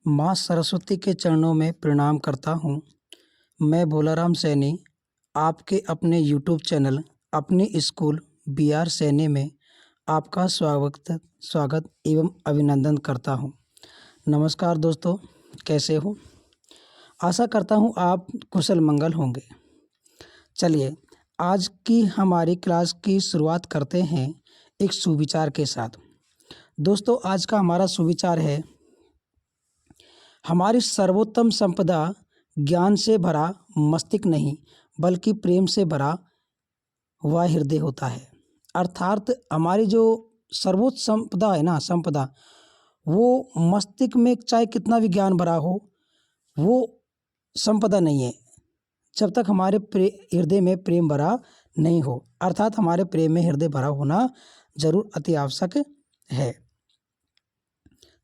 माँ सरस्वती के चरणों में प्रणाम करता हूँ। मैं भोलाराम सैनी आपके अपने यूट्यूब चैनल अपने स्कूल बी आर सैनी में आपका स्वागत एवं अभिनंदन करता हूँ। नमस्कार दोस्तों, कैसे हो? आशा करता हूँ आप कुशल मंगल होंगे। चलिए आज की हमारी क्लास की शुरुआत करते हैं एक सुविचार के साथ। दोस्तों, आज का हमारा सुविचार है, हमारी सर्वोत्तम संपदा ज्ञान से भरा मस्तिष्क नहीं बल्कि प्रेम से भरा वह हृदय होता है। अर्थात हमारी जो सर्वोच्च संपदा है ना, संपदा वो मस्तिष्क में चाहे कितना भी ज्ञान भरा हो, वो संपदा नहीं है जब तक हमारे हृदय में प्रेम भरा नहीं हो। अर्थात हमारे प्रेम में हृदय भरा होना जरूर अति आवश्यक है।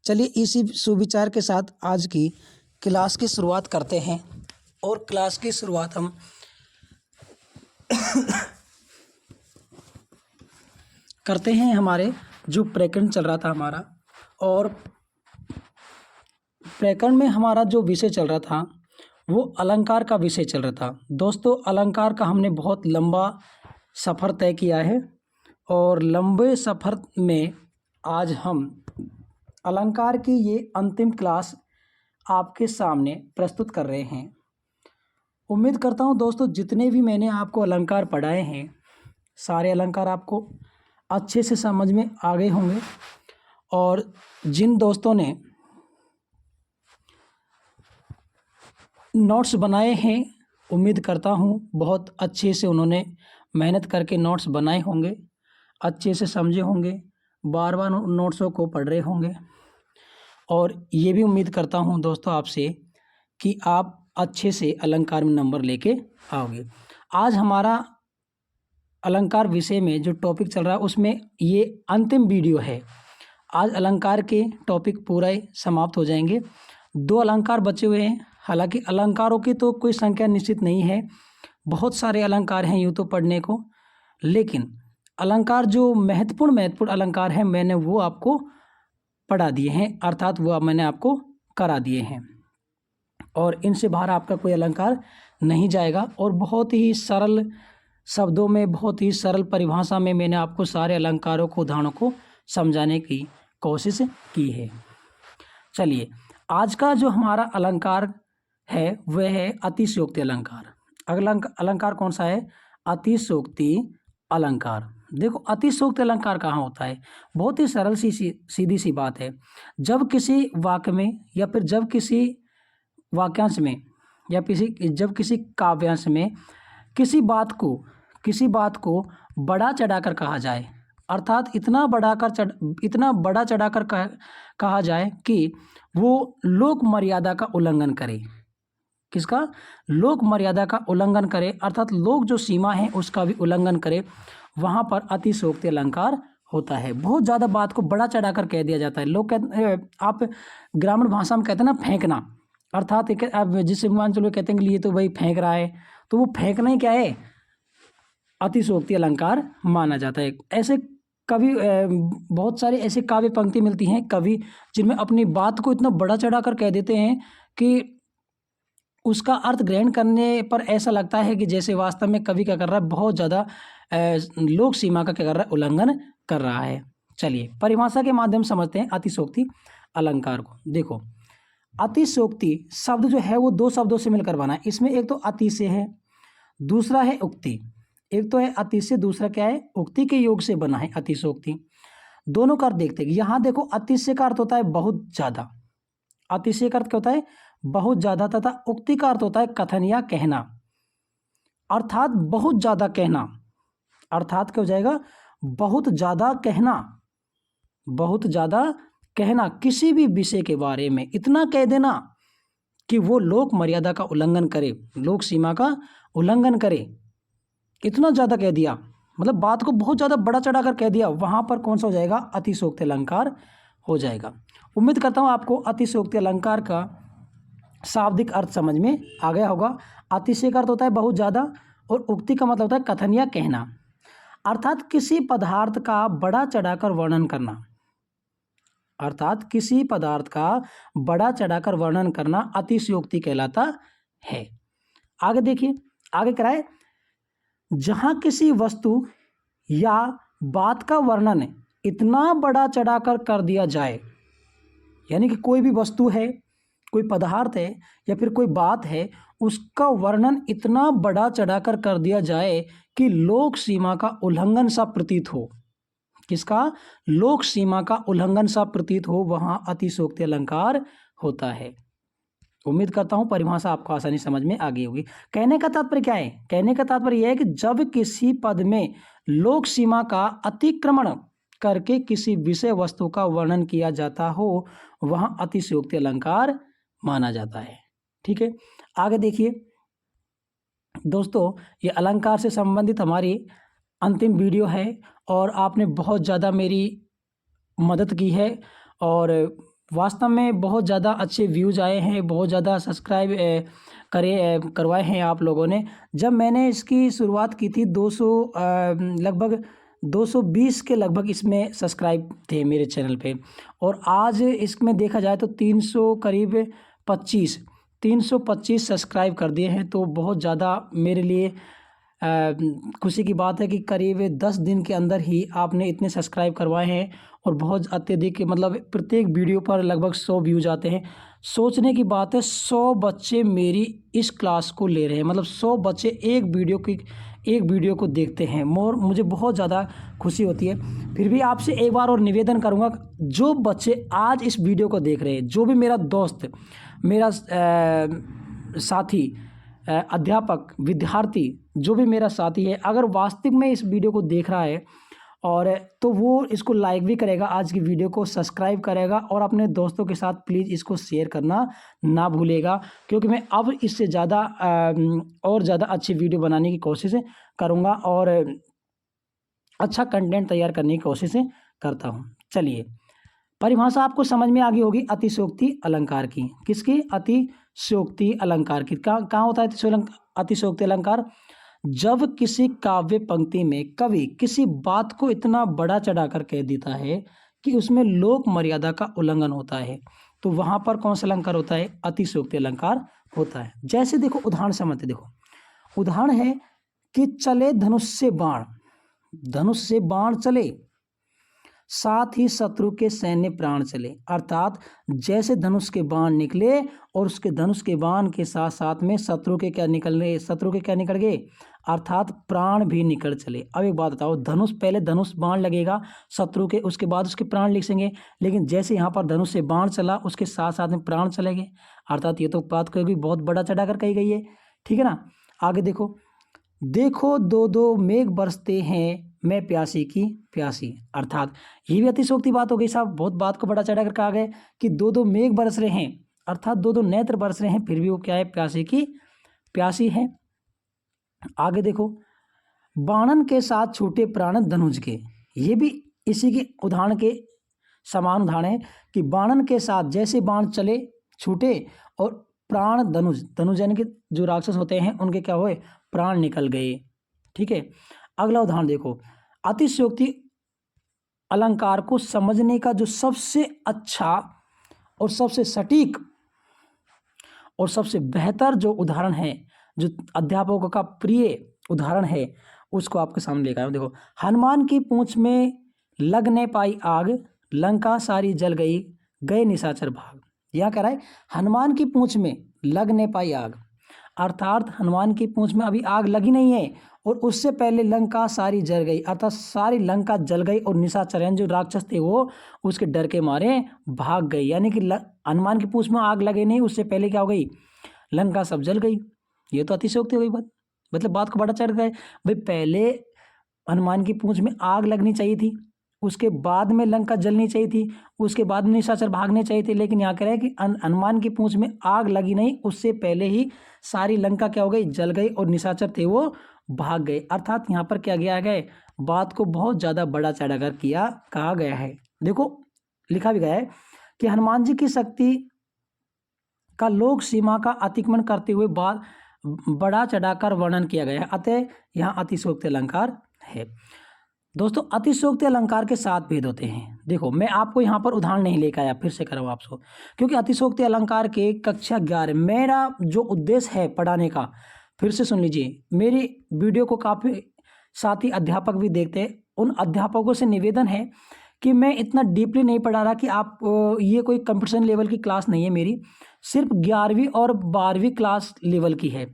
चलिए इसी सुविचार के साथ आज की क्लास की शुरुआत करते हैं। और क्लास की शुरुआत हम करते हैं हमारे जो प्रकरण चल रहा था हमारा, और प्रकरण में हमारा जो विषय चल रहा था वो अलंकार का विषय चल रहा था। दोस्तों, अलंकार का हमने बहुत लंबा सफ़र तय किया है और लंबे सफ़र में आज हम अलंकार की ये अंतिम क्लास आपके सामने प्रस्तुत कर रहे हैं। उम्मीद करता हूँ दोस्तों, जितने भी मैंने आपको अलंकार पढ़ाए हैं सारे अलंकार आपको अच्छे से समझ में आ गए होंगे। और जिन दोस्तों ने नोट्स बनाए हैं, उम्मीद करता हूँ बहुत अच्छे से उन्होंने मेहनत करके नोट्स बनाए होंगे, अच्छे से समझे होंगे, बार बार नोट्सों को पढ़ रहे होंगे। और ये भी उम्मीद करता हूँ दोस्तों आपसे कि आप अच्छे से अलंकार में नंबर लेके आओगे। आज हमारा अलंकार विषय में जो टॉपिक चल रहा है उसमें ये अंतिम वीडियो है। आज अलंकार के टॉपिक पूरा समाप्त हो जाएंगे। 2 अलंकार बचे हुए हैं। हालांकि अलंकारों की तो कोई संख्या निश्चित नहीं है, बहुत सारे अलंकार हैं यूँ तो पढ़ने को, लेकिन अलंकार जो महत्वपूर्ण अलंकार है मैंने वो आपको पढ़ा दिए हैं, अर्थात वो मैंने आपको करा दिए हैं। और इनसे बाहर आपका कोई अलंकार नहीं जाएगा। और बहुत ही सरल शब्दों में, बहुत ही सरल परिभाषा में मैंने आपको सारे अलंकारों को, उदाहरणों को समझाने की कोशिश की है। चलिए आज का जो हमारा अलंकार है वह है अतिशयोक्ति अलंकार। अगला अलंकार कौन सा है? अतिशयोक्ति अलंकार। देखो, अतिशयोक्ति अलंकार कहाँ होता है? बहुत ही सरल सीधी सी बात है। जब किसी वाक्य में या फिर जब किसी वाक्यांश में या जब किसी काव्यांश में किसी बात को बढ़ा चढ़ाकर कहा जाए, अर्थात इतना बड़ा चढ़ाकर कहा जाए कि वो लोक मर्यादा का उल्लंघन करे। किसका? लोक मर्यादा का उल्लंघन करे, अर्थात लोक जो सीमा है उसका भी उल्लंघन करे, वहाँ पर अतिशयोक्ति अलंकार होता है। बहुत ज़्यादा बात को बड़ा चढ़ाकर कह दिया जाता है। लोग आप ग्रामीण भाषा में कहते हैं ना, फेंकना, अर्थात आप जिससे मान चलो कहते हैं कि ये तो भाई फेंक रहा है, तो वो फेंकना ही क्या है? अतिशयोक्ति अलंकार माना जाता है। ऐसे कवि बहुत सारे ऐसे काव्य पंक्ति मिलती हैं कवि जिनमें अपनी बात को इतना बड़ा चढ़ाकर कह देते हैं कि उसका अर्थ ग्रहण करने पर ऐसा लगता है कि जैसे वास्तव में कवि क्या कर रहा है, बहुत ज़्यादा लोक सीमा का क्या कर रहा है? उल्लंघन कर रहा है। चलिए परिभाषा के माध्यम से समझते हैं अतिशयोक्ति अलंकार को। देखो, अतिशयोक्ति शब्द जो है वो 2 शब्दों से मिलकर बना है। इसमें एक तो अतिशय है, दूसरा है उक्ति। एक तो है अतिशय, दूसरा क्या है? उक्ति के योग से बना है अतिशयोक्ति। दोनों का अर्थ देखते हैं। यहाँ देखो, अतिशय का अर्थ होता है बहुत ज़्यादा, अतिशय का अर्थ क्या होता है? बहुत ज़्यादा, तथा उक्ति का अर्थ होता है कथन या कहना, अर्थात बहुत ज़्यादा कहना। अर्थात क्या हो जाएगा? बहुत ज़्यादा कहना, बहुत ज़्यादा कहना, किसी भी विषय के बारे में इतना कह देना कि वो लोक मर्यादा का उल्लंघन करे, लोक सीमा का उल्लंघन करे। इतना ज़्यादा कह दिया, मतलब बात को बहुत ज़्यादा बड़ा चढ़ाकर कह दिया, वहाँ पर कौन सा हो जाएगा? अतिशयोक्ति अलंकार हो जाएगा। उम्मीद करता हूँ आपको अतिशयोक्ति अलंकार का शाब्दिक अर्थ समझ में आ गया होगा। अतिशय का अर्थ होता है बहुत ज़्यादा और उक्ति का मतलब होता है कथन या कहना, अर्थात किसी पदार्थ का बड़ा चढ़ाकर वर्णन करना। अर्थात किसी पदार्थ का बड़ा चढ़ाकर वर्णन करना अतिशयोक्ति कहलाता है। आगे देखिए, आगे कराए, जहां किसी वस्तु या बात का वर्णन इतना बड़ा चढ़ाकर कर दिया जाए, यानी कि कोई भी वस्तु है, कोई पदार्थ है या फिर कोई बात है, उसका वर्णन इतना बड़ा चढ़ाकर कर दिया जाए कि लोक सीमा का उल्लंघन सा प्रतीत हो। किसका? लोक सीमा का उल्लंघन सा प्रतीत हो, वहां अतिशयोक्ति अलंकार होता है। उम्मीद करता हूं परिभाषा आपको आसानी समझ में आ गई होगी। कहने का तात्पर्य क्या है? कहने का तात्पर्य यह है कि जब किसी पद में लोक सीमा का अतिक्रमण करके किसी विषय वस्तु का वर्णन किया जाता हो, वहां अतिशयोक्ति अलंकार माना जाता है। ठीक है, आगे देखिए दोस्तों, ये अलंकार से संबंधित हमारी अंतिम वीडियो है और आपने बहुत ज़्यादा मेरी मदद की है और वास्तव में बहुत ज़्यादा अच्छे व्यूज़ आए हैं, बहुत ज़्यादा सब्सक्राइब करवाए हैं आप लोगों ने। जब मैंने इसकी शुरुआत की थी 200 लगभग 220 के लगभग इसमें सब्सक्राइब थे मेरे चैनल पे, और आज इसमें देखा जाए तो 300 करीब 325 सब्सक्राइब कर दिए हैं। तो बहुत ज़्यादा मेरे लिए खुशी की बात है कि करीब 10 दिन के अंदर ही आपने इतने सब्सक्राइब करवाए हैं और बहुत अत्यधिक, मतलब प्रत्येक वीडियो पर लगभग 100 व्यूज़ आते हैं। सोचने की बात है, 100 बच्चे मेरी इस क्लास को ले रहे हैं, मतलब 100 बच्चे एक वीडियो को देखते हैं। मुझे बहुत ज़्यादा खुशी होती है। फिर भी आपसे एक बार और निवेदन करूँगा, जो बच्चे आज इस वीडियो को देख रहे हैं, जो भी मेरा दोस्त, मेरा साथी, अध्यापक, विद्यार्थी, जो भी मेरा साथी है, अगर वास्तविक में इस वीडियो को देख रहा है और तो वो इसको लाइक भी करेगा, आज की वीडियो को सब्सक्राइब करेगा और अपने दोस्तों के साथ प्लीज़ इसको शेयर करना ना भूलेगा, क्योंकि मैं अब इससे ज़्यादा और ज़्यादा अच्छी वीडियो बनाने की कोशिश करूँगा और अच्छा कंटेंट तैयार करने की कोशिश करता हूँ। चलिए, परिभाषा आपको समझ में आ गई होगी अतिशयोक्ति अलंकार की। किसकी? अतिशयोक्ति अलंकार की। कहाँ होता है अतिशयोक्ति अलंकार? जब किसी काव्य पंक्ति में कवि किसी बात को इतना बड़ा चढ़ाकर कह देता है कि उसमें लोक मर्यादा का उल्लंघन होता है, तो वहां पर कौन सा अलंकार होता है? अतिशयोक्ति अलंकार होता है। जैसे देखो, उदाहरण समझते, देखो उदाहरण है कि चले धनुष से बाण, धनुष से बाण चले, साथ ही शत्रु के सैन्य प्राण चले। अर्थात जैसे धनुष के बाण निकले और उसके धनुष के बाण के साथ साथ में शत्रु के क्या निकल गए? अर्थात प्राण भी निकल चले। अब एक बात बताओ, धनुष, पहले धनुष बाण लगेगा शत्रु के, उसके बाद उसके प्राण लिखेंगे, लेकिन जैसे यहाँ पर धनुष से बाण चला, उसके साथ साथ में प्राण चले गए। अर्थात ये तो बात कोई बहुत बड़ा चढ़ाकर कही गई है। ठीक है ना? आगे देखो, देखो दो दो मेघ बरसते हैं, मैं प्यासी की प्यासी। अर्थात ये भी अतिशयोक्ति बात हो गई साहब, बहुत बात को बड़ा चढ़ा कर कहा गया कि दो दो मेघ बरस रहे हैं, अर्थात दो दो नेत्र बरस रहे हैं, फिर भी वो क्या है? प्यासी की प्यासी है। आगे देखो, बाणन के साथ छूटे प्राण धनुज के, ये भी इसी के उदाहरण के समान उदाहरण है कि बाणन के साथ जैसे बाण चले, छूटे और प्राण धनुज यानी कि जो राक्षस होते हैं उनके क्या हुए? प्राण निकल गए। ठीक है, अगला उदाहरण देखो, अतिशयोक्ति अलंकार को समझने का जो सबसे अच्छा और सबसे सटीक और सबसे बेहतर जो उदाहरण है, जो अध्यापकों का प्रिय उदाहरण है, उसको आपके सामने लेकर आया हूं। देखो, हनुमान की पूंछ में लग न पाई आग, लंका सारी जल गई, गए निशाचर भाग। यह कह रहा है, हनुमान की पूंछ में लग न पाई आग, अर्थात हनुमान की पूंछ में अभी आग लगी नहीं है और उससे पहले लंका सारी जल गई, अर्थात सारी लंका जल गई और निशाचर जो राक्षस थे वो उसके डर के मारे भाग गए। यानी कि हनुमान की पूंछ में आग लगे नहीं, उससे पहले क्या हो गई? लंका सब जल गई। ये तो अतिशयोक्ति हो गई बात, मतलब बात को बड़ा चढ़ गए। भाई पहले हनुमान की पूंछ में आग लगनी चाहिए थी, उसके बाद में लंका जलनी चाहिए थी, उसके बाद में निशाचर भागने चाहिए थे, लेकिन यहाँ कह रहे हैं कि हनुमान की पूंछ में आग लगी नहीं, उससे पहले ही सारी लंका क्या हो गई? जल गई और निशाचर थे वो भाग गए। अर्थात यहाँ पर क्या गया है? बात को बहुत ज़्यादा बड़ा चढ़ाकर कहा गया है। देखो, लिखा भी गया है कि हनुमान जी की शक्ति का लोक सीमा का अतिक्रमण करते हुए बात बड़ा चढ़ाकर वर्णन किया गया है, अतः यहाँ अतिशयोक्ति अलंकार है। दोस्तों, अतिशयोक्ति अलंकार के 7 भेद होते हैं। देखो मैं आपको यहाँ पर उदाहरण नहीं लेकर आया, फिर से कर रहा हूँ आपको, क्योंकि अतिशयोक्ति अलंकार के कक्षा 11 मेरा जो उद्देश्य है पढ़ाने का, फिर से सुन लीजिए, मेरी वीडियो को काफ़ी साथी अध्यापक भी देखते हैं। उन अध्यापकों से निवेदन है कि मैं इतना डीपली नहीं पढ़ा रहा कि आप ये कोई कंपटीशन लेवल की क्लास नहीं है मेरी, सिर्फ 11वीं और 12वीं क्लास लेवल की है।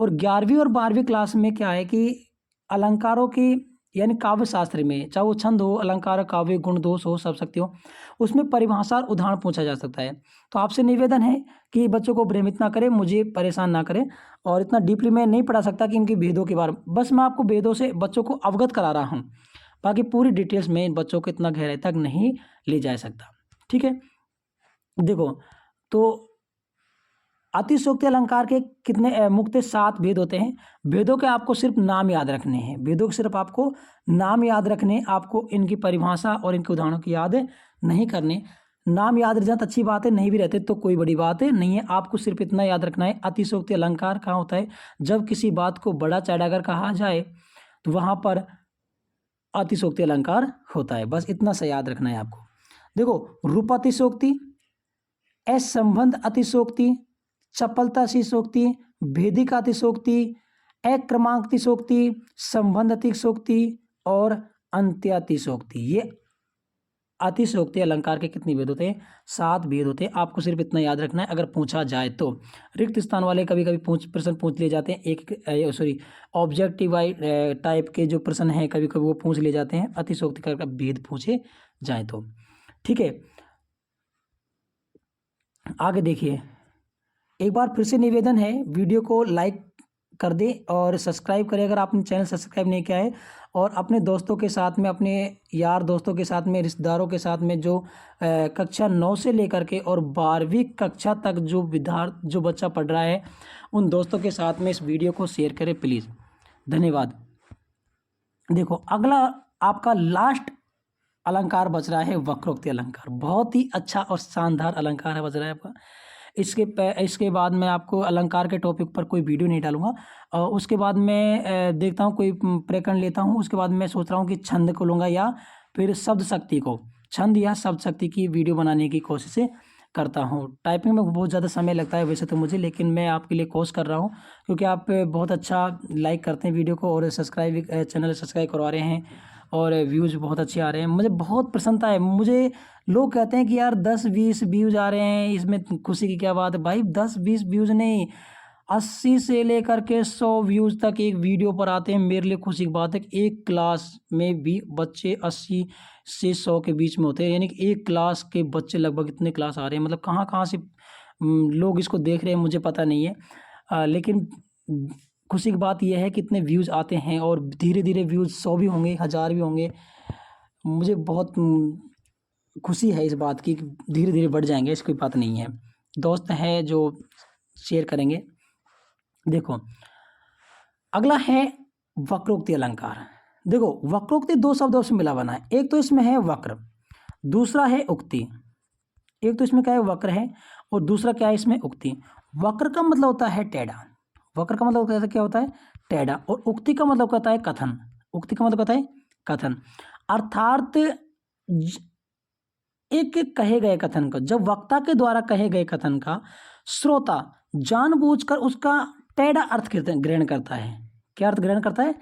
और 11वीं और 12वीं क्लास में क्या है कि अलंकारों की यानी काव्य शास्त्र में, चाहे वो छंद हो, अलंकार, काव्य, गुण, दोष हो, सब शक्ति हो, उसमें परिभाषा और उदाहरण पूछा जा सकता है। तो आपसे निवेदन है कि बच्चों को भ्रमित ना करें, मुझे परेशान ना करें, और इतना डीपली मैं नहीं पढ़ा सकता कि इनके भेदों के बारे में, बस मैं आपको भेदों से बच्चों को अवगत करा रहा हूँ, बाकी पूरी डिटेल्स में बच्चों को इतना गहराई तक नहीं ले जा सकता। ठीक है, देखो तो अतिशयोक्ति अलंकार के कितने मुख्य 7 भेद होते हैं। भेदों के आपको सिर्फ नाम याद रखने हैं, भेदों के सिर्फ आपको नाम याद रखने, आपको इनकी परिभाषा और इनके उदाहरणों की याद नहीं करने। नाम याद रह जाए तो अच्छी बात है, नहीं भी रहते तो कोई बड़ी बात नहीं है, आपको सिर्फ इतना याद रखना है। अतिशयोक्ति अलंकार कहाँ होता है? जब किसी बात को बड़ा चढ़ाकर कहा जाए तो वहाँ पर अतिशयोक्ति अलंकार होता है, बस इतना सा याद रखना है आपको। देखो, रूप अतिशयोक्ति, असंबंध अतिशयोक्ति, चपलता अतिशयोक्ति, भेदिक अतिशयोक्ति, अक्रमांक अतिशयोक्ति, संबंध अतिशयोक्ति और अंत्य अतिशयोक्ति, ये अतिशयोक्ति अलंकार के कितने भेद होते हैं? 7 भेद होते हैं। आपको सिर्फ इतना याद रखना है, अगर पूछा जाए तो। रिक्त स्थान वाले कभी कभी प्रश्न पूछ लिए जाते हैं, ऑब्जेक्टिव टाइप के जो प्रश्न हैं कभी कभी वो पूछ लिए जाते हैं, अतिशयोक्ति का भेद पूछे जाए तो। ठीक है, आगे देखिए, एक बार फिर से निवेदन है, वीडियो को लाइक कर दे और सब्सक्राइब करें अगर आपने चैनल सब्सक्राइब नहीं किया है, और अपने दोस्तों के साथ में, अपने यार दोस्तों के साथ में, रिश्तेदारों के साथ में, जो कक्षा 9 से लेकर के और 12वीं कक्षा तक जो बच्चा पढ़ रहा है, उन दोस्तों के साथ में इस वीडियो को शेयर करें प्लीज़। धन्यवाद। देखो, अगला आपका लास्ट अलंकार बच रहा है वक्रोक्ति अलंकार। बहुत ही अच्छा और शानदार अलंकार है बच रहा है आपका। इसके बाद मैं आपको अलंकार के टॉपिक पर कोई वीडियो नहीं डालूंगा, और उसके बाद मैं देखता हूँ कोई प्रकरण लेता हूँ, उसके बाद मैं सोच रहा हूँ कि छंद को लूँगा या फिर शब्द शक्ति को, छंद या शब्द शक्ति की वीडियो बनाने की कोशिश करता हूँ। टाइपिंग में बहुत ज़्यादा समय लगता है वैसे तो मुझे, लेकिन मैं आपके लिए कोशिश कर रहा हूँ, क्योंकि आप बहुत अच्छा लाइक करते हैं वीडियो को और चैनल सब्सक्राइब करवा रहे हैं, और व्यूज़ बहुत अच्छे आ रहे हैं, मुझे बहुत प्रसन्नता है। मुझे लोग कहते हैं कि यार 10-20 व्यूज़ आ रहे हैं, इसमें खुशी की क्या बात है? भाई 10-20 व्यूज़ नहीं, 80 से लेकर के 100 व्यूज़ तक एक वीडियो पर आते हैं, मेरे लिए खुशी की बात है कि एक क्लास में भी बच्चे 80 से 100 के बीच में होते हैं, यानी कि एक क्लास के बच्चे लगभग इतने क्लास आ रहे हैं, मतलब कहाँ कहाँ से लोग इसको देख रहे हैं मुझे पता नहीं है, लेकिन खुशी की बात यह है कि इतने व्यूज़ आते हैं, और धीरे धीरे व्यूज़ 100 भी होंगे, 1000 भी होंगे। मुझे बहुत खुशी है इस बात की, धीरे धीरे बढ़ जाएंगे, इसकी बात नहीं है। दोस्त हैं जो शेयर करेंगे। देखो, अगला है वक्रोक्ति अलंकार। देखो, वक्रोक्ति 2 शब्दों से मिला बना है, एक तो इसमें है वक्र, दूसरा है उक्ति। एक तो इसमें क्या है, वक्र है, और दूसरा क्या है इसमें, उक्ति। वक्र का मतलब होता है टेढ़ा, वक्र का मतलब क्या होता है? टेढ़ा। और उक्ति का मतलब होता है कथन, उक्ति का मतलब होता है कथन, अर्थात एक कहे गए कथन का, जब वक्ता के द्वारा कहे गए कथन का श्रोता जानबूझकर उसका टेढ़ा अर्थ ग्रहण करता है। क्या अर्थ ग्रहण करता है?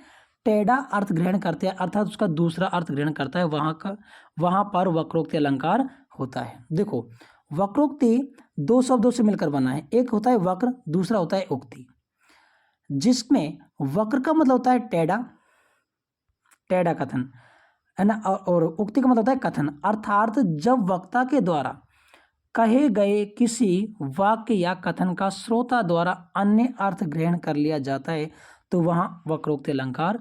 टेढ़ा अर्थ ग्रहण करते हैं, अर्थात उसका दूसरा अर्थ ग्रहण करता है, वहां पर वक्रोक्ति अलंकार होता है। देखो, वक्रोक्ति 2 शब्दों से मिलकर बना है, एक होता है वक्र, दूसरा होता है उक्ति। जिसमें वक्र का मतलब होता है टेढ़ा, टेढ़ा कथन है ना, और उक्ति का मतलब होता है कथन, अर्थात जब वक्ता के द्वारा कहे गए किसी वाक्य या कथन का श्रोता द्वारा अन्य अर्थ ग्रहण कर लिया जाता है तो वहां वक्रोक्ति अलंकार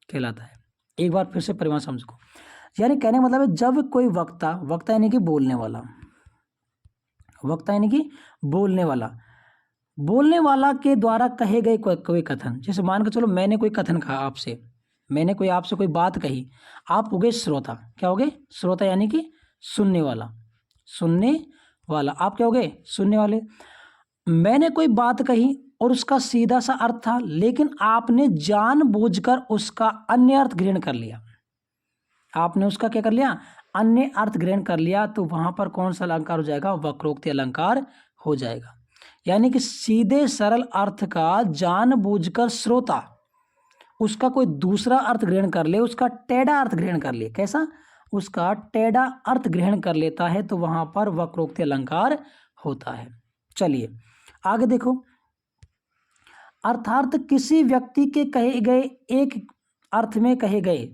कहलाता है। एक बार फिर से परिभाषा समझो, यानी कहने का मतलब है जब कोई वक्ता यानी कि बोलने वाला, वक्ता यानी कि बोलने वाला के द्वारा कहे गए कोई कथन, जैसे मान के चलो मैंने कोई कथन कहा आपसे, मैंने कोई आपसे कोई बात कही, आप हो गए श्रोता। क्या हो गए? श्रोता यानी कि सुनने वाला, आप क्या हो गए? सुनने वाले। मैंने कोई बात कही और उसका सीधा सा अर्थ था, लेकिन आपने जानबूझकर उसका अन्य अर्थ ग्रहण कर लिया, आपने उसका क्या कर लिया? अन्य अर्थ ग्रहण कर लिया तो वहां पर कौन सा अलंकार हो जाएगा? वक्रोक्ति अलंकार हो जाएगा। यानी कि सीधे सरल अर्थ का जानबूझकर श्रोता उसका कोई दूसरा अर्थ ग्रहण कर ले, उसका टेढ़ा अर्थ ग्रहण कर ले। कैसा? उसका टेढ़ा अर्थ ग्रहण कर लेता है तो वहां पर वक्रोक्ति अलंकार होता है। चलिए आगे देखो, अर्थात किसी व्यक्ति के कहे गए एक अर्थ में कहे गए,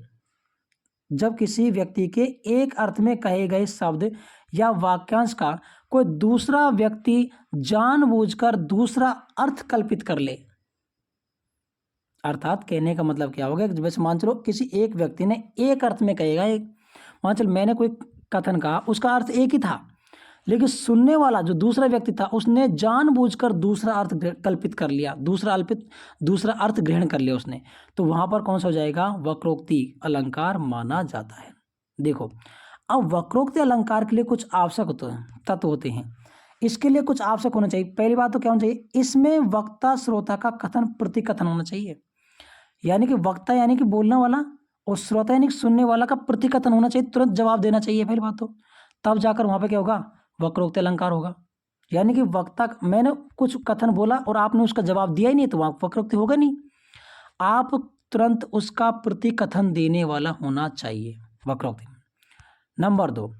जब किसी व्यक्ति के एक अर्थ में कहे गए शब्द या वाक्यांश का कोई दूसरा व्यक्ति जानबूझकर दूसरा अर्थ कल्पित कर ले। अर्थात कहने का मतलब क्या होगा? जैसे मान चलो किसी एक व्यक्ति ने एक अर्थ में कहेगा, एक मान चलो मैंने कोई कथन कहा, उसका अर्थ एक ही था, लेकिन सुनने वाला जो दूसरा व्यक्ति था उसने जानबूझकर दूसरा अर्थ कल्पित कर लिया, दूसरा अर्थ ग्रहण कर लिया उसने, तो वहां पर कौन सा हो जाएगा? वक्रोक्ति अलंकार माना जाता है। देखो अब वक्रोक्ति अलंकार के लिए कुछ आवश्यक तत्व होते हैं। इसके लिए कुछ आवश्यक होना चाहिए। पहली बात तो क्या होना चाहिए? इसमें वक्ता श्रोता का कथन प्रतिकथन होना चाहिए। यानी कि वक्ता यानी कि बोलने वाला और श्रोता यानी कि सुनने वाला का प्रतिकथन होना चाहिए, तुरंत जवाब देना चाहिए पहली बात तो, तब जाकर वहां पे क्या होगा? वक्रोक्ति अलंकार होगा। यानी कि वक्ता, मैंने कुछ कथन बोला और आपने उसका जवाब दिया ही नहीं तो वहां वक्रोक्ति होगा नहीं। आप तुरंत उसका प्रतिकथन देने वाला होना चाहिए वक्रोक्ति। नंबर 2,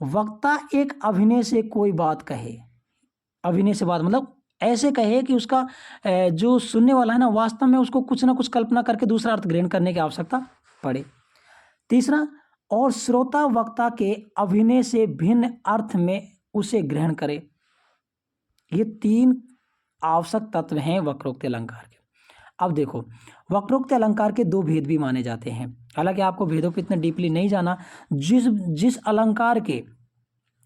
वक्ता एक अभिनय से कोई बात कहे। अभिनय से बात मतलब ऐसे कहे कि उसका जो सुनने वाला है ना वास्तव में उसको कुछ ना कुछ कल्पना करके दूसरा अर्थ ग्रहण करने की आवश्यकता पड़े। तीसरा, और श्रोता वक्ता के अभिनय से भिन्न अर्थ में उसे ग्रहण करे। ये 3 आवश्यक तत्व हैं वक्रोक्ति अलंकार के। अब देखो वक्रोक्ति अलंकार के 2 भेद भी माने जाते हैं। हालांकि आपको भेदों पे इतना डीपली नहीं जाना, जिस अलंकार के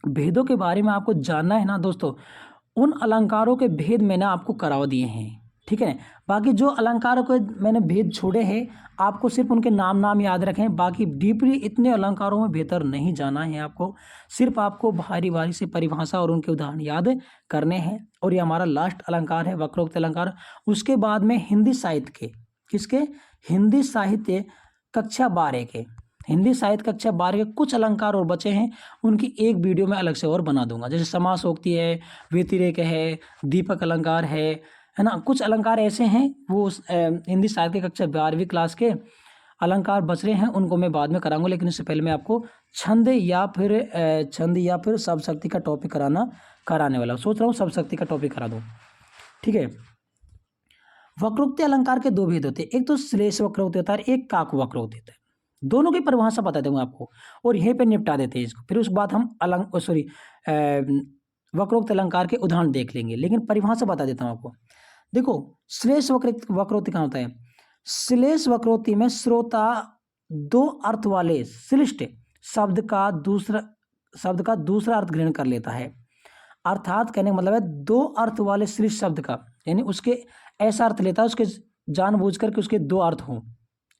भेदों के बारे में आपको जानना है ना दोस्तों, उन अलंकारों के भेद मैंने आपको करवा दिए हैं, ठीक है। बाकी जो अलंकारों के मैंने भेद छोड़े हैं आपको सिर्फ उनके नाम याद रखें, बाकी डीपली इतने अलंकारों में बेहतर नहीं जाना है आपको, सिर्फ आपको बारी से परिभाषा और उनके उदाहरण याद करने हैं। और ये हमारा लास्ट अलंकार है वक्रोक्ति अलंकार। उसके बाद में हिंदी साहित्य के, किसके? हिंदी साहित्य कक्षा 12 के, हिंदी साहित्य कक्षा 12 के कुछ अलंकार और बचे हैं, उनकी एक वीडियो में अलग से और बना दूंगा। जैसे समासोक्ति है, व्यतिरेक है, दीपक अलंकार है ना, कुछ अलंकार ऐसे हैं वो हिंदी साहित्य कक्षा 12वीं क्लास के अलंकार बच रहे हैं, उनको मैं बाद में कराऊंगा। लेकिन इससे पहले मैं आपको छंद या फिर शब्द शक्ति का टॉपिक कराने वाला हूँ। सोच रहा हूँ शब्द शक्ति का टॉपिक करा दूँ, ठीक है। वक्रोक्ति अलंकार के 2 भेद होते हैं, एक तो श्लेष वक्रोक्ति होता है, एक काक वक्रोक्ति होता है। दोनों की परिभाषा बता दूंगा आपको और यहीं पे निपटा देते हैं इसको, फिर उसके बाद हम वक्रोक्ति अलंकार के उदाहरण देख लेंगे, लेकिन परिभाषा बता देता हूँ आपको। देखो श्लेष वक्रोक्ति कहाँ होता है? श्लेष वक्रोक्ति में श्रोता 2 अर्थ वाले श्लिष्ट शब्द का दूसरा अर्थ ग्रहण कर लेता है। अर्थात कहने का मतलब है 2 अर्थ वाले श्लिष्ट शब्द का, यानी उसके ऐसा अर्थ लेता है, उसके जानबूझ करके उसके 2 अर्थ हों,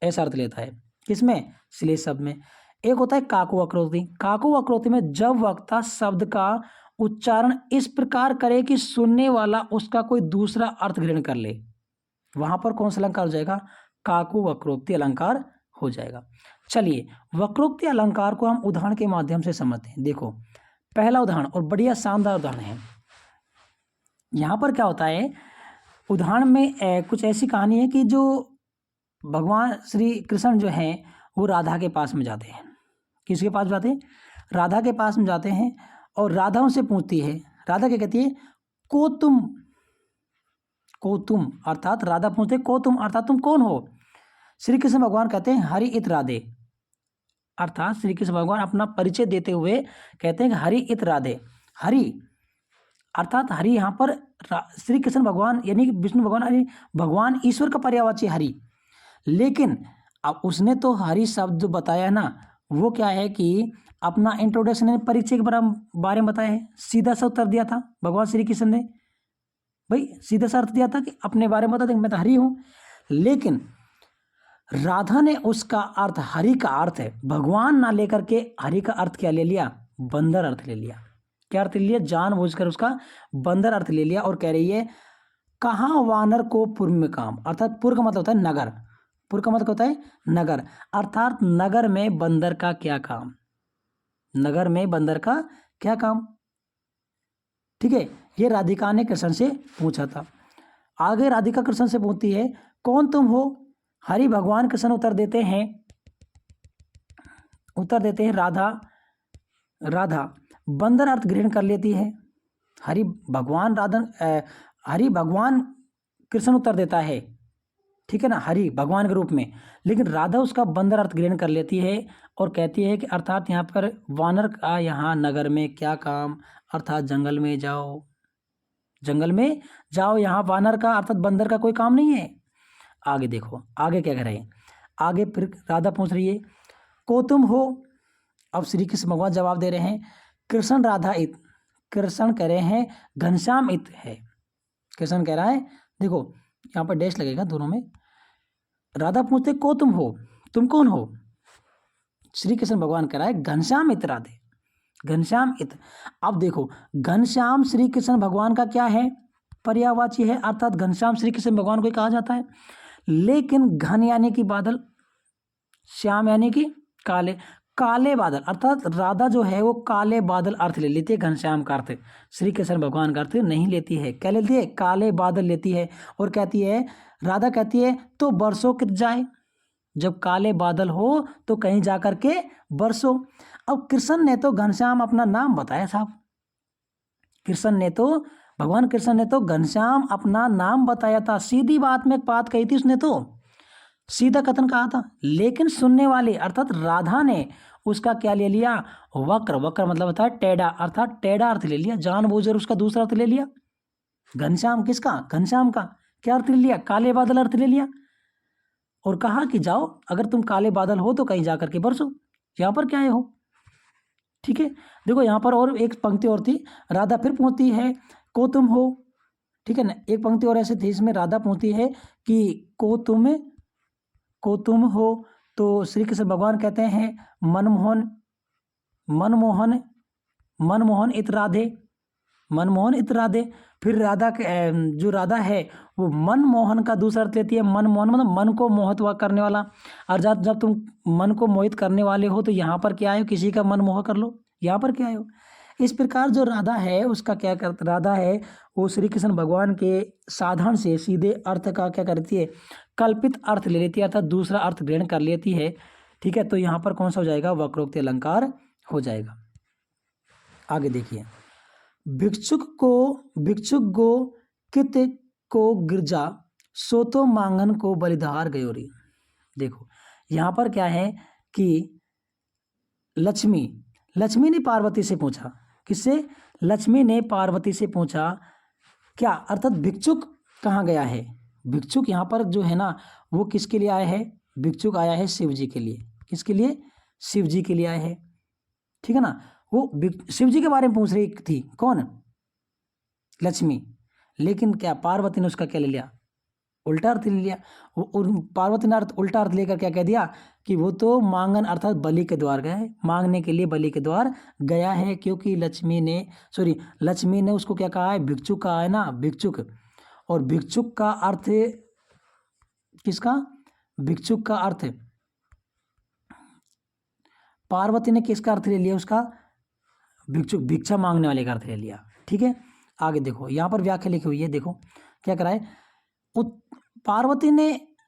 ऐसा अर्थ लेता है। किसमें? श्लेष शब्द में। एक होता है काकु वक्रोक्ति। काकु वक्रोक्ति में जब वक्ता शब्द का उच्चारण इस प्रकार करे कि सुनने वाला उसका कोई दूसरा अर्थ ग्रहण कर ले, वहां पर कौन सा अलंकार हो जाएगा? काकु वक्रोक्ति अलंकार हो जाएगा। चलिए वक्रोक्ति अलंकार को हम उदाहरण के माध्यम से समझते हैं। देखो पहला उदाहरण, और बढ़िया शानदार उदाहरण है। यहां पर क्या होता है, उदाहरण में कुछ ऐसी कहानी है कि जो भगवान श्री कृष्ण जो हैं वो राधा के पास में जाते हैं। किसके पास जाते हैं? राधा के पास में जाते हैं और राधा उनसे पूछती है, राधा क्या कहती है? को तुम, अर्थात राधा पूछते को तुम, अर्थात तुम कौन हो? श्री कृष्ण भगवान कहते हैं हरि इत राधे, अर्थात श्री कृष्ण भगवान अपना परिचय देते हुए कहते हैं कि हरि इत राधे। हरि अर्थात हरि यहाँ पर श्री कृष्ण भगवान यानी कि विष्णु भगवान, भगवान ईश्वर का पर्यायवाची हरि। लेकिन अब उसने तो हरि शब्द बताया ना, वो क्या है कि अपना इंट्रोडक्शन परिचय के बारे में बताया है, सीधा सा उत्तर दिया था भगवान श्री कृष्ण ने, भाई सीधा सा अर्थ दिया था कि अपने बारे में बता दें मैं तो हरि हूं। लेकिन राधा ने उसका अर्थ, हरि का अर्थ है भगवान ना लेकर के हरि का अर्थ क्या ले लिया? बंदर अर्थ ले लिया। क्या अर्थ ले लिया? जानबूझकर उसका बंदर अर्थ ले लिया और कह रही है कहाँ वानर को पुर में काम, अर्थात पुर का मतलब होता है नगर, पुर का मतलब होता है नगर, अर्थात नगर में बंदर का क्या काम। नगर में बंदर का क्या काम। ठीक है, ये राधिका ने कृष्ण से पूछा था। आगे राधिका कृष्ण से पूछती है, कौन तुम हो। हरि भगवान कृष्ण उत्तर देते हैं राधा। राधा बंदर अर्थ ग्रहण कर लेती है। हरि भगवान कृष्ण उत्तर देता है, ठीक है ना, हरि भगवान के रूप में, लेकिन राधा उसका बंदर अर्थ ग्रहण कर लेती है और कहती है कि अर्थात यहाँ पर वानर का यहाँ नगर में क्या काम, अर्थात जंगल में जाओ, यहाँ वानर का अर्थात बंदर का कोई काम नहीं है। आगे देखो आगे क्या कह रहे हैं। आगे फिर राधा पूछ रही है, को तुम हो। अब श्री कृष्ण भगवान जवाब दे रहे हैं, कृष्ण राधा इत। कृष्ण कह रहे हैं घनश्याम इत है। कृष्ण कह रहा है, देखो यहाँ पर डैश लगेगा दोनों में। राधा पूछते को तुम हो, तुम कौन हो। श्री कृष्ण भगवान कह रहा है घनश्याम इत राधे, घनश्याम इत। अब देखो घनश्याम श्री कृष्ण भगवान का क्या है, पर्यायवाची है, अर्थात घनश्याम श्री कृष्ण भगवान को कहा जाता है। लेकिन घन यानी कि बादल, श्याम यानी कि काले, काले बादल, अर्थात राधा जो है वो काले बादल अर्थ ले लेती है, घनश्याम का अर्थ श्री कृष्ण भगवान का अर्थ नहीं लेती है। क्या लेती है, काले बादल लेती है। और कहती है, राधा कहती है तो बरसों कित जाए, जब काले बादल हो तो कहीं जाकर के बरसो। अब कृष्ण ने तो घनश्याम अपना नाम बताया साहब, भगवान कृष्ण ने तो घनश्याम अपना नाम बताया था, सीधी बात में बात कही थी उसने, तो सीधा कथन कहा था। लेकिन सुनने वाले अर्थात राधा ने उसका क्या ले लिया, वक्र। वक्र मतलब होता है टेढ़ा, अर्थात टेढ़ा अर्थ ले लिया, जानबूझकर उसका दूसरा अर्थ ले लिया। घनश्याम किसका, घनश्याम का क्या अर्थ ले लिया, काले बादल अर्थ ले लिया। और कहा कि जाओ अगर तुम काले बादल हो तो कहीं जाकर के बरसो, यहाँ पर क्या है हो। ठीक है, देखो यहाँ पर और एक पंक्ति और थी। राधा फिर पूछती है को तुम हो, ठीक है ना, एक पंक्ति और ऐसे थी इसमें राधा पूछती है कि को तुम हो। तो श्री कृष्ण भगवान कहते हैं मनमोहन इत राधे। फिर राधा जो राधा है वो मनमोहन का दूसरा अर्थ लेती है। मनमोहन मतलब मन को मोहित करने वाला। और जब तुम मन को मोहित करने वाले हो तो यहाँ पर क्या आए हो, किसी का मन मोह कर लो, यहाँ पर क्या आए हो। इस प्रकार जो राधा है उसका क्या करता, राधा है वो श्री कृष्ण भगवान के साधारण से सीधे अर्थ का क्या करती है, कल्पित अर्थ ले लेती है, अर्थात दूसरा अर्थ ग्रहण कर लेती है। ठीक है, तो यहाँ पर कौन सा हो जाएगा, वक्रोक्ति अलंकार हो जाएगा। आगे देखिए, भिक्षुक गो कित को गिरजा, सो तो मांगन को बलिधार गयोरी। देखो यहाँ पर क्या है कि लक्ष्मी ने पार्वती से पूछा, किससे, लक्ष्मी ने पार्वती से पूछा क्या, अर्थात भिक्षुक कहाँ गया है। भिक्षुक यहाँ पर जो है ना वो किसके लिए आया है, भिक्षुक आया है शिव जी के लिए। किसके लिए, शिव जी के लिए आया है, ठीक है ना। वो शिव जी के बारे में पूछ रही थी, कौन, लक्ष्मी। लेकिन क्या पार्वती ने उसका क्या ले लिया, उल्टा अर्थ ले लिया। पार्वती ने उल्टा अर्थ लेकर क्या कह दिया कि वो तो मांगन अर्थात बलि के द्वार गया है, मांगने के लिए बलि के द्वार गया है। क्योंकि लक्ष्मी ने उसको क्या कहा है, भिक्षुक कहा है ना, भिक्षुक। और भिक्षुक का अर्थ किसका, भिक्षुक का अर्थ पार्वती ने किसका अर्थ ले लिया, उसका भिक्षुक, भिक्षा मांगने वाले का अर्थ ले लिया। ठीक है, आगे देखो यहाँ पर व्याख्या लिखी हुई है, देखो क्या कराए,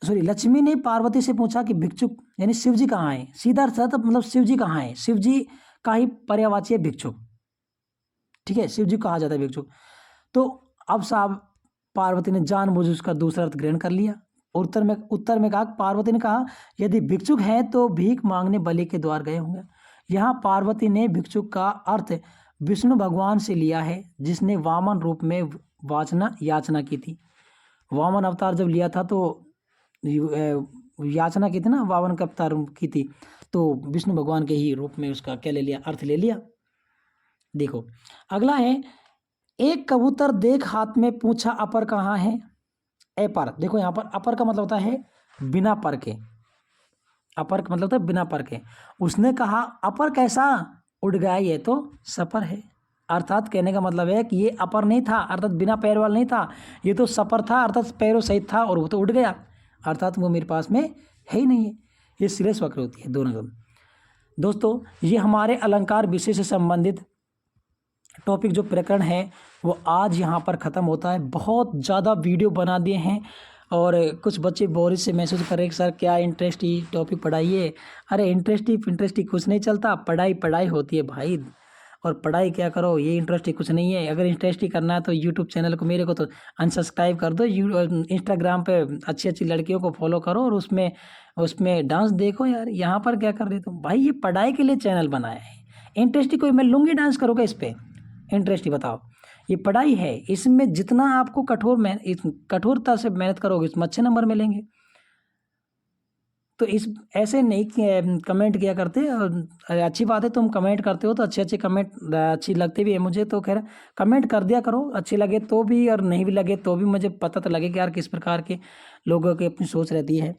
लक्ष्मी ने पार्वती से पूछा कि भिक्षुक यानी शिव जी कहाँ है। सीधा अर्थ था मतलब शिव जी कहाँ है, शिव जी का ही पर्यायवाची है भिक्षुक। ठीक है, शिव जी कहा जाता है भिक्षुक। तो अब साहब पार्वती ने जानबूझ उसका दूसरा अर्थ ग्रहण कर लिया। उत्तर में कहा, पार्वती ने कहा यदि भिक्षुक है तो भीख मांगने बलि के द्वार गए होंगे। यहाँ पार्वती ने भिक्षुक का अर्थ विष्णु भगवान से लिया है, जिसने वामन रूप में याचना की थी। वामन अवतार जब लिया था तो याचना की थी ना, वामन का अवतार की थी, तो विष्णु भगवान के ही रूप में उसका क्या ले लिया, अर्थ ले लिया। देखो अगला है, एक कबूतर देख हाथ में पूछा अपर कहाँ है, अपर। देखो यहाँ पर अपर का मतलब होता है बिना पर के, अपर का मतलब होता है बिना पर के। उसने कहा अपर कैसा, उड़ गया, ये तो सपर है। अर्थात कहने का मतलब है कि ये अपर नहीं था, अर्थात बिना पैर वाला नहीं था, ये तो सपर था, अर्थात पैरों सहित था और वो तो उड़ गया, अर्थात वो मेरे पास में है ही नहीं है। ये श्लेष वक्र होती है दोनों। दोस्तों ये हमारे अलंकार विषय से संबंधित टॉपिक जो प्रकरण है वो आज यहाँ पर ख़त्म होता है। बहुत ज़्यादा वीडियो बना दिए हैं और कुछ बच्चे बोरियत से महसूस कर रहे हैं कि सर क्या इंटरेस्टिंग टॉपिक पढ़ाइए। अरे इंटरेस्टिंग कुछ नहीं चलता, पढ़ाई पढ़ाई होती है भाई। और पढ़ाई क्या करो, ये इंटरेस्टिंग कुछ नहीं है। अगर इंटरेस्टिंग करना है तो यूट्यूब चैनल को मेरे को तो अनसब्सक्राइब कर दो। इंस्टाग्राम पे अच्छी अच्छी लड़कियों को फॉलो करो और उसमें उसमें डांस देखो। यार यहाँ पर क्या कर रहे तुम भाई, ये पढ़ाई के लिए चैनल बनाया है। इंटरेस्टिंग कोई मैं लुंगी डांस करूँगा इस पर? इंटरेस्टिंग बताओ, ये पढ़ाई है, इसमें जितना आपको कठोरता से मेहनत करोगे उसमें अच्छे नंबर मिलेंगे। तो इस ऐसे नहीं कमेंट किया करते। और अच्छी बात है तुम कमेंट करते हो तो अच्छे कमेंट अच्छी लगती भी है मुझे, तो खैर कमेंट कर दिया करो, अच्छे लगे तो भी और नहीं भी लगे तो भी मुझे पता तो लगे कि यार किस प्रकार के लोगों की अपनी सोच रहती है।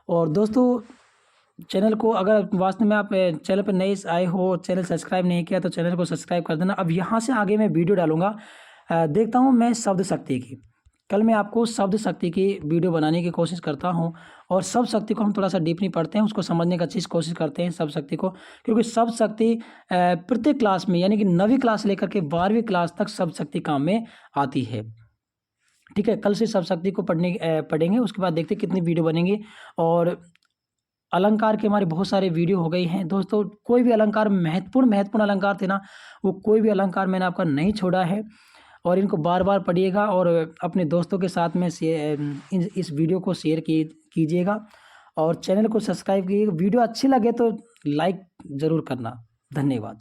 और दोस्तों चैनल को अगर वास्तव में आप चैनल पर नए आए हो, चैनल सब्सक्राइब नहीं किया तो चैनल को सब्सक्राइब कर देना। अब यहाँ से आगे मैं वीडियो डालूंगा, देखता हूँ मैं शब्द शक्ति की। कल मैं आपको शब्द शक्ति की वीडियो बनाने की कोशिश करता हूँ और शब्द शक्ति को हम थोड़ा सा डीपली पढ़ते हैं, उसको समझने का अच्छी कोशिश करते हैं शब्द शक्ति को। क्योंकि शब्द शक्ति प्रत्येक क्लास में यानी कि 9वीं क्लास लेकर के 12वीं क्लास तक शब्द शक्ति काम में आती है। ठीक है, कल से शब्द शक्ति को पढ़ेंगे, उसके बाद देखते कितनी वीडियो बनेंगी। और अलंकार के हमारे बहुत सारे वीडियो हो गई हैं दोस्तों। कोई भी अलंकार महत्वपूर्ण अलंकार थे ना, वो कोई भी अलंकार मैंने आपका नहीं छोड़ा है। और इनको बार बार पढ़िएगा और अपने दोस्तों के साथ में इस वीडियो को शेयर कीजिएगा और चैनल को सब्सक्राइब कीजिएगा। वीडियो अच्छी लगे तो लाइक ज़रूर करना। धन्यवाद।